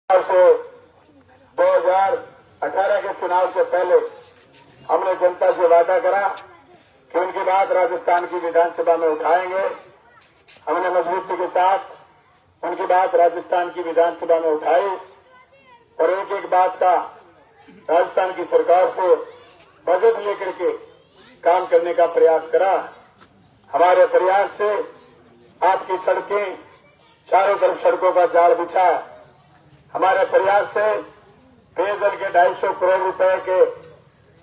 से 2018 के चुनाव से पहले हमने जनता से वादा करा कि उनकी बात राजस्थान की विधानसभा में उठाएंगे। हमने मजबूती के साथ उनकी बात राजस्थान की विधानसभा में उठाई और एक एक बात का राजस्थान की सरकार से बजट लेकर के काम करने का प्रयास करा। हमारे प्रयास से आपकी सड़कें, चारों तरफ सड़कों का जाल बिछा। हमारे प्रयास से पेयजल के 250 करोड़ रुपए के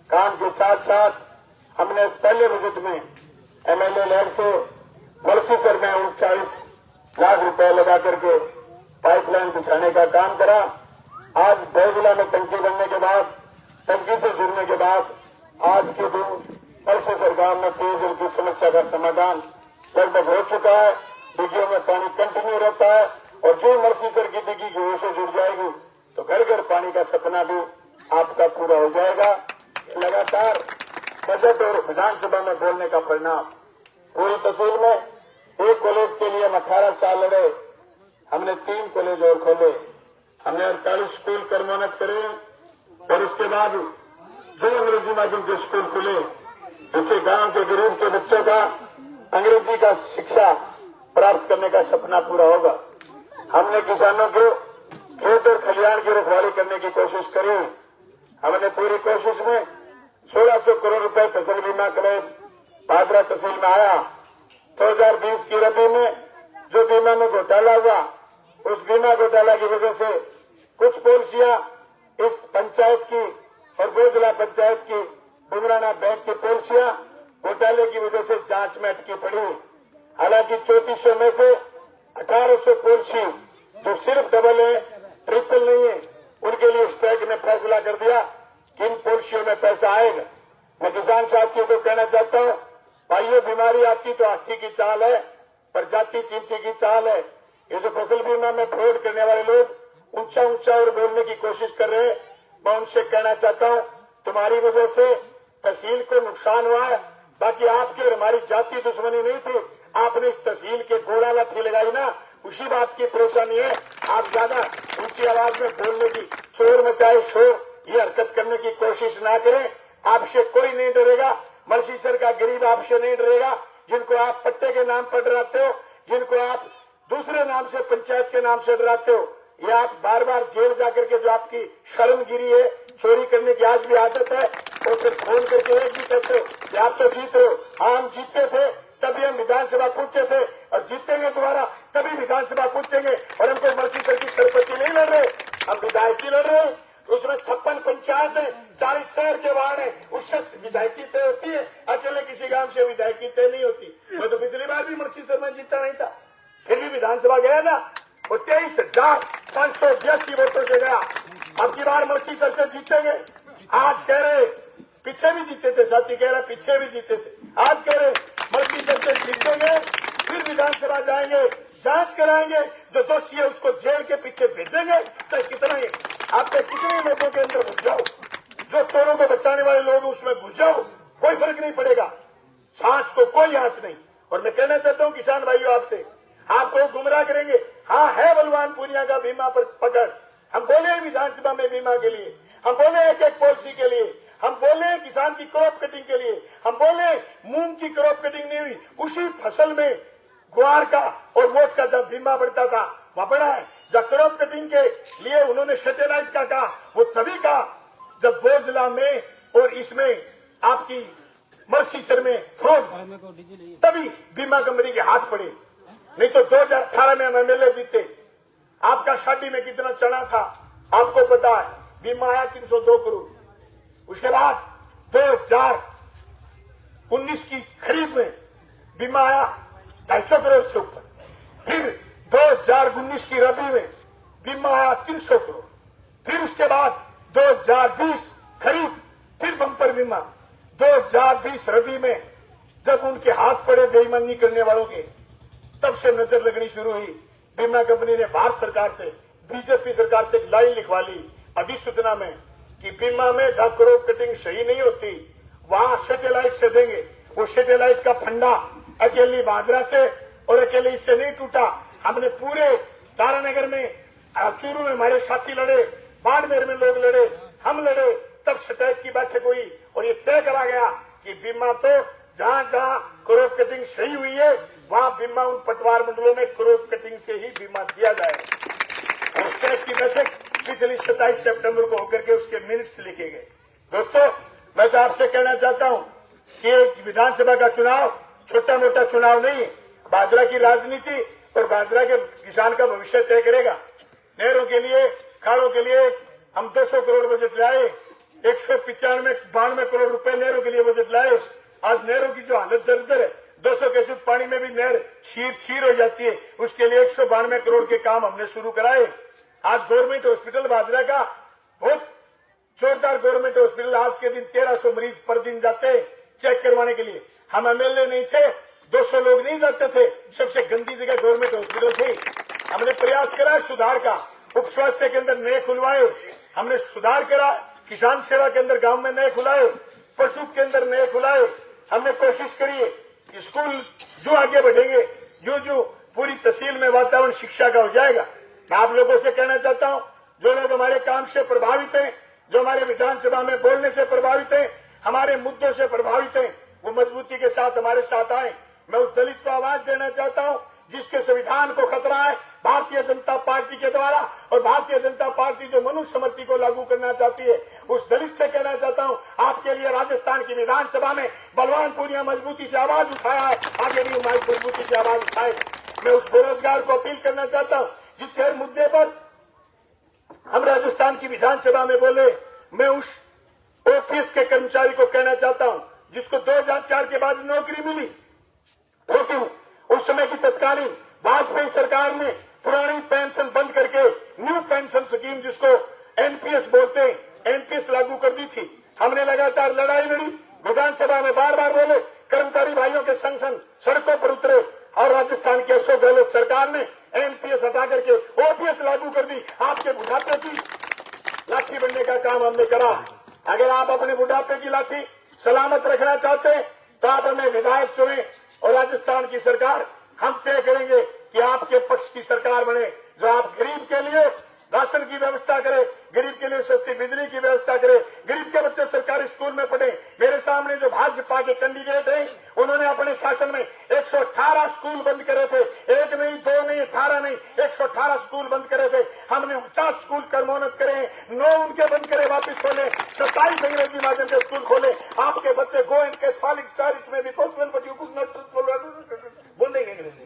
काम के साथ साथ हमने पहले बजट में एमएलए लैब से मरसीसर में 39 लाख रुपए लगा करके पाइपलाइन बिछाने का काम करा। आज बैगुला में टंकी बनने के बाद, टंकी से जुड़ने के बाद आज के दिन मरसीसर गांव में पेयजल की समस्या का समाधान लगभग हो चुका है। डिग्गियों में पानी कंटिन्यू रहता है और जो मरसीसर की डिग्गी की ओर से जुड़ जाएगी तो घर घर पानी का सपना भी आपका पूरा हो जाएगा। लगातार बजट और विधानसभा में बोलने का परिणाम पूरी तहसील में एक कॉलेज के लिए हम 18 साल लड़े, हमने 3 कॉलेज और खोले, हमने 48 स्कूल कर्मोन्नत करे और उसके बाद जो अंग्रेजी माध्यम के स्कूल खुले, इससे गांव के गरीब के बच्चों का अंग्रेजी का शिक्षा प्राप्त करने का सपना पूरा होगा। हमने किसानों को खेत और खलिहान की रखवाली करने की कोशिश करी। हमने पूरी कोशिश में 1600 करोड़ रुपए फसल बीमा क्लेम पादरा तहसील में आया। 2020 की रबी में जो बीमा में घोटाला हुआ, उस बीमा घोटाला की वजह से कुछ पॉलिसियां इस पंचायत की और गोदला पंचायत की बुमराना बैंक की पॉलिसियां घोटाले की वजह से जांच में अटकी पड़ी। हालांकि 3400 में से 1800 पॉलिसी जो सिर्फ डबल है, ट्रिपल नहीं है, उनके लिए स्ट्राइक ने फैसला कर दिया कि इन पॉलिसियों में पैसा आएगा। मैं किसान साथियों को कहना चाहता हूं, भाइयों, बीमारी आपकी तो हाथी की चाल है, प्रजाति चिंटी की चाल है। ये जो फसल बीमा में फ्रॉड करने वाले लोग ऊंचा ऊंचा और बोलने की कोशिश कर रहे हैं, मैं उनसे कहना चाहता हूं, तुम्हारी वजह से तहसील को नुकसान हुआ है। बाकी आपकी और हमारी जाति दुश्मनी नहीं थी, आपने इस तहसील के घोड़ा लाठी लगाई ना, उसी बात की परेशानी है। आप ज्यादा ऊंची आवाज में बोलने की, शोर मचाए शोर, ये हरकत करने की कोशिश ना करें। आपसे कोई नहीं डरेगा, मरसीसर का गरीब आपसे नहीं डरेगा। जिनको आप पट्टे के नाम पर डराते हो, जिनको आप दूसरे नाम से पंचायत के नाम से डराते हो, ये आप बार बार जेल जाकर के जो आपकी शर्मगिरी है, चोरी करने की आज भी आदत है, और फिर फोन करके एक भी कहते हो कि आप तो जीत रहे हो। हाँ, हम जीते थे तभी हम विधानसभा पूछे थे और जीतेंगे दोबारा तभी विधानसभा पूछेंगे। और हमको मरसीसर की सरपंची नहीं लड़ रहे, हम विधायकी लड़ रहे हैं। उसमें 56 पंचायत है, 40 शहर के वार्ड है, उससे विधायकी तय होती है। अकेले किसी गांव से विधायकी तय नहीं होती। मैं तो पिछली बार भी मरसीसर में जीता नहीं था, फिर भी विधानसभा गया ना, वो 23,582 वोटों से गया। अब की बार मरसीसर से जीतेंगे। आज कह रहे पीछे भी जीते थे, साथी कह रहे पीछे भी जीते थे, आज कह रहे मरसीसर से जीतेंगे, फिर विधानसभा जाएंगे, जांच कराएंगे, जो दोषी है उसको जेल के पीछे भेजेंगे। तो कितना ही आपके कितने लोगों के अंदर घुस जाओ, जो चोरों को बचाने वाले लोग उसमें घुस जाओ, कोई फर्क नहीं पड़ेगा। सांच को कोई आंच नहीं। और मैं कहना चाहता हूं किसान भाइयों आपसे, आपको गुमराह करेंगे। हाँ, है बलवान पूनिया का बीमा पर पकड़, हम बोले विधानसभा में बीमा के लिए, हम बोले एक एक पॉलिसी के लिए, हम बोले किसान की क्रॉप कटिंग के लिए, हम बोले मूंग की क्रॉप कटिंग नहीं हुई, उसी फसल में ग्वार का और मोट का जब बीमा बढ़ता था वहां बढ़ा है। जब क्रॉप कटिंग के लिए उन्होंने सैटेलाइट का कहा, वो तभी कहा जब बोजला में और इसमें आपकी मरसीसर में फ्रॉड, तभी बीमा कंपनी के हाथ पड़े। नहीं तो 2018 में हम एमएलए जीते। आपका शादी में कितना चढ़ा था आपको पता है, बीमा आया 302 करोड़। उसके बाद 2019 की खरीद में बीमा आया 250 करोड़ से ऊपर। फिर 2019 की रबी में बीमा आया 300 करोड़। फिर उसके बाद 2020 खरीद, फिर बंपर बीमा। 2020 रबी में जब उनके हाथ पड़े बेईमानी करने वालों के, तब से नजर लगनी शुरू हुई। बीमा कंपनी ने भारत सरकार से, बीजेपी सरकार से एक लाइन लिखवा ली अधिसूचना में कि बीमा में जब क्रॉप कटिंग सही नहीं होती वहां सैटेलाइट से देंगे। वो सैटेलाइट का फंडा अकेली बाजरा से और अकेले इससे नहीं टूटा। हमने पूरे तारानगर में चूरू में हमारे साथी लड़े, बाड़मेर में लोग लड़े, हम लड़े, तब स्टैक की बैठक हुई और ये तय करा गया कि बीमा तो जहां जहां क्रॉप कटिंग सही हुई है वहां बीमा उन पटवार मंडलों में क्रॉप कटिंग से ही बीमा दिया जाए। और स्टैक की बैठक पिछली 27 सितंबर को होकर के उसके मिनट्स लिखे गए। दोस्तों, मैं तो आपसे कहना चाहता हूं कि विधानसभा का चुनाव छोटा मोटा चुनाव नहीं, बाजरा की राजनीति और बाजरा के किसान का भविष्य तय करेगा। नहरों के लिए, खाड़ों के लिए हम 200 करोड़ बजट लाए, 192 करोड़ रुपए नहरों के लिए बजट लाए। आज नहरों की जो हालत दरदर है, 200 क्यूसेक पानी में भी नहर छीर हो जाती है, उसके लिए 192 करोड़ के काम हमने शुरू कराए। आज गवर्नमेंट हॉस्पिटल बाजरा का बहुत जोरदार गवर्नमेंट हॉस्पिटल, आज के दिन 1300 मरीज पर दिन जाते हैं चेक करवाने के लिए। हम एमएलए नहीं थे, 200 लोग नहीं जाते थे, सबसे गंदी जगह गवर्नमेंट हॉस्पिटल थी। हमने प्रयास करा सुधार का, उप स्वास्थ्य केंद्र नए खुलवाए, हमने सुधार करा, किसान सेवा केंद्र गांव में नए खुलाए, पशु केंद्र नए खुलाए। हमने कोशिश करी कि स्कूल जो आगे बढ़ेंगे, जो पूरी तहसील में वातावरण शिक्षा का हो जाएगा। मैं आप लोगों से कहना चाहता हूं, जो लोग हमारे काम से प्रभावित हैं, जो हमारे विधानसभा में बोलने से प्रभावित हैं, हमारे मुद्दों से प्रभावित हैं, वो मजबूती के साथ हमारे साथ आए। मैं उस दलित को आवाज देना चाहता हूं जिसके संविधान को खतरा है भारतीय जनता पार्टी के द्वारा, और भारतीय जनता पार्टी जो मनुष्य समृद्धि को लागू करना चाहती है, उस दलित से कहना चाहता हूं, आपके लिए राजस्थान की विधानसभा में बलवान पूनिया मजबूती से आवाज उठाया है, आगे भी मजबूती से आवाज उठाए। मैं उस बेरोजगार को अपील करना चाहता हूं जिसके हर मुद्दे पर हम राजस्थान की विधानसभा में बोले। मैं उस ऑफिस के कर्मचारी को कहना चाहता हूं जिसको 2004 के बाद नौकरी मिली, लेकिन उस समय की तत्कालीन वाजपेयी सरकार ने पुरानी पेंशन बंद करके न्यू पेंशन स्कीम, जिसको एनपीएस बोलते हैं, एनपीएस लागू कर दी थी। हमने लगातार लड़ाई लड़ी, विधानसभा में बार बार बोले, कर्मचारी भाइयों के संगठन सड़कों पर उतरे और राजस्थान की अशोक गहलोत सरकार ने एनपीएस हटा करके ओपीएस लागू कर दी। आपके बुढ़ापे की लाठी बनने का काम हमने करा। अगर आप अपने बुढ़ापे की लाठी सलामत रखना चाहते हैं तो आप हमें विधायक चुने और राजस्थान की सरकार हम तय करेंगे कि आपके पक्ष की सरकार बने, जो आप गरीब के लिए राशन की व्यवस्था करे, गरीब के लिए सस्ती बिजली की व्यवस्था करे, गरीब के बच्चे सरकारी स्कूल में पढ़े। मेरे सामने जो भाजपा के कैंडिडेट हैं, उन्होंने अपने शासन में 118 स्कूल बंद करे थे, 1 नहीं 2 नहीं 18 नहीं 118 स्कूल बंद करे थे। हमने 50 स्कूल कर्मोन्नत करे, 9 उनके बंद करे वापिस खोले, 27 अंग्रेजी माध्यम के स्कूल खोले। आपके बच्चे गो एंड कैथोलिक चर्च में भी possible but you could not बोलेंगे अंग्रेजी।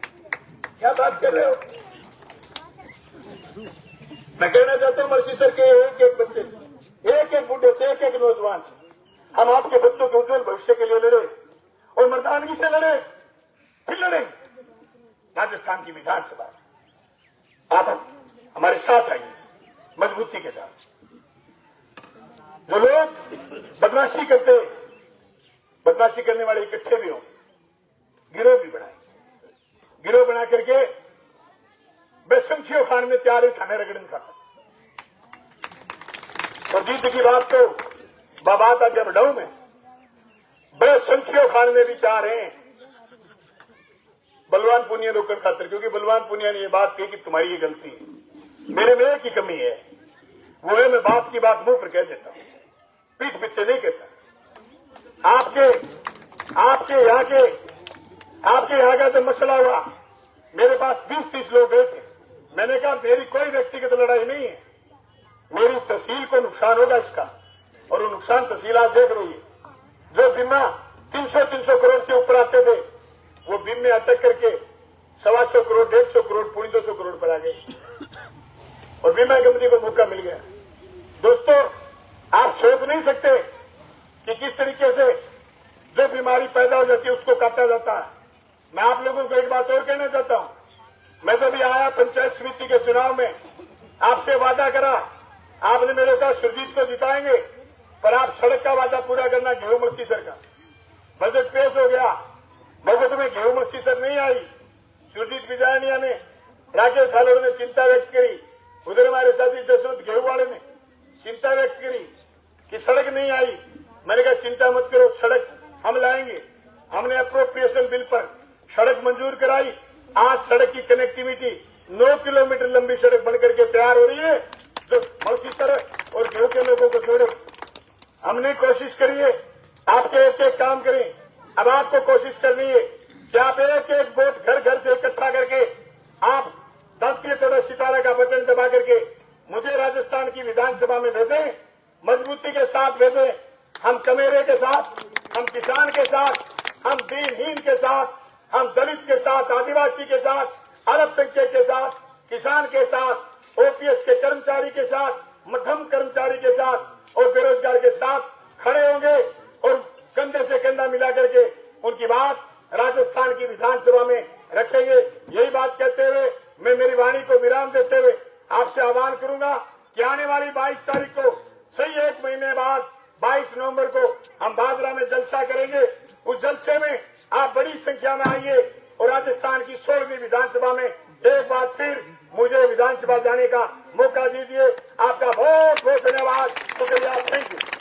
क्या बात कर रहे हो? मैं कहना चाहता हूं मर्सी सर के एक एक बच्चे से, एक एक बूढ़े से, एक एक नौजवान से हम आपके बच्चों के उज्जवल भविष्य के लिए लड़े और मर्दानगी से लड़े, फिर लड़े। राजस्थान की विधानसभा आप हमारे साथ आइए मजबूती के साथ। जो लोग बदमाशी करते, बदमाशी करने वाले इकट्ठे भी हों, गिरोह भी बनाए, गिरोह बना करके बेसंख्यो खान में तैयार है थाने रगड़न का। और जीत की बात तो बाबात आगे बढ़ाऊ में बेसंख्यो खान में भी चार हैं बलवान पुनिया रोकड़ खातर, क्योंकि बलवान पुनिया ने यह बात कही कि तुम्हारी ये गलती है, मेरे में एक ही कमी है, वो है मैं बाप की बात मुंह पर कह देता हूं, पीठ पीछे नहीं कहता। आपके यहाँ का जो मसला हुआ, मेरे पास 20-30 लोग गए थे। मैंने कहा मेरी कोई व्यक्तिगत लड़ाई नहीं है, मेरी तहसील को नुकसान होगा इसका, और वो नुकसान तहसील आप देख रही है। जो बीमा 300 करोड़ से ऊपर आते थे, वो बीम में अटक करके 125 करोड़ 150 करोड़ 200 करोड़ पर आ गए और बीमा कंपनी को मौका मिल गया। दोस्तों, आप सोच नहीं सकते कि किस तरीके से जो बीमारी पैदा हो जाती है उसको काटा जाता है। मैं आप लोगों को एक बात और कहना चाहता हूं, मैं जब आया पंचायत समिति के चुनाव में, आपसे वादा करा, आपने मेरे कहा सुरजीत को जिताएंगे, पर आप सड़क का वादा पूरा करना। गेहूं मर्सी सर का बजट पेश हो गया, बजट में गेहूं मर्सी सर नहीं आई। सुरजीत बिजानिया ने, राकेश झालोड़ ने चिंता व्यक्त करी, उधर हमारे साथी जसवंत गेहूं वाले ने चिंता व्यक्त करी कि सड़क नहीं आई। मैंने कहा चिंता मत करो, सड़क हम लाएंगे। हमने अप्रोप्रिएशन बिल पर सड़क मंजूर कराई। आज सड़क की कनेक्टिविटी 9 किलोमीटर लंबी सड़क बनकर के तैयार हो रही है, जो मौसी तरह और गांव के लोगों को जोड़े। हमने कोशिश करी है, आपके एक एक काम करें। अब आपको कोशिश करनी है कि आप एक एक वोट घर घर से इकट्ठा करके आप दंतीय तोड़ा सितारा का बटन दबा करके मुझे राजस्थान की विधानसभा में भेजें, मजबूती के साथ भेजें। हम कमेरे के साथ, हम किसान के साथ, हम दीनहीन के साथ, हम दलित के साथ, आदिवासी के साथ, अल्पसंख्यक के साथ, किसान के साथ, ओपीएस के कर्मचारी के साथ, मध्यम कर्मचारी के साथ और बेरोजगार के साथ खड़े होंगे और कंधे से कंधा मिला करके उनकी बात राजस्थान की विधानसभा में रखेंगे। यही बात कहते हुए मैं मेरी वाणी को विराम देते हुए आपसे आह्वान करूंगा कि आने वाली 22 तारीख को सही 1 महीने बाद 22 नवंबर को हम बाजरा में जलसा करेंगे। उस जलसे में आप बड़ी संख्या में आइए और राजस्थान की 16वीं विधानसभा में एक बार फिर मुझे विधानसभा जाने का मौका दीजिए। आपका बहुत बहुत धन्यवाद, शुक्रिया, थैंक यू।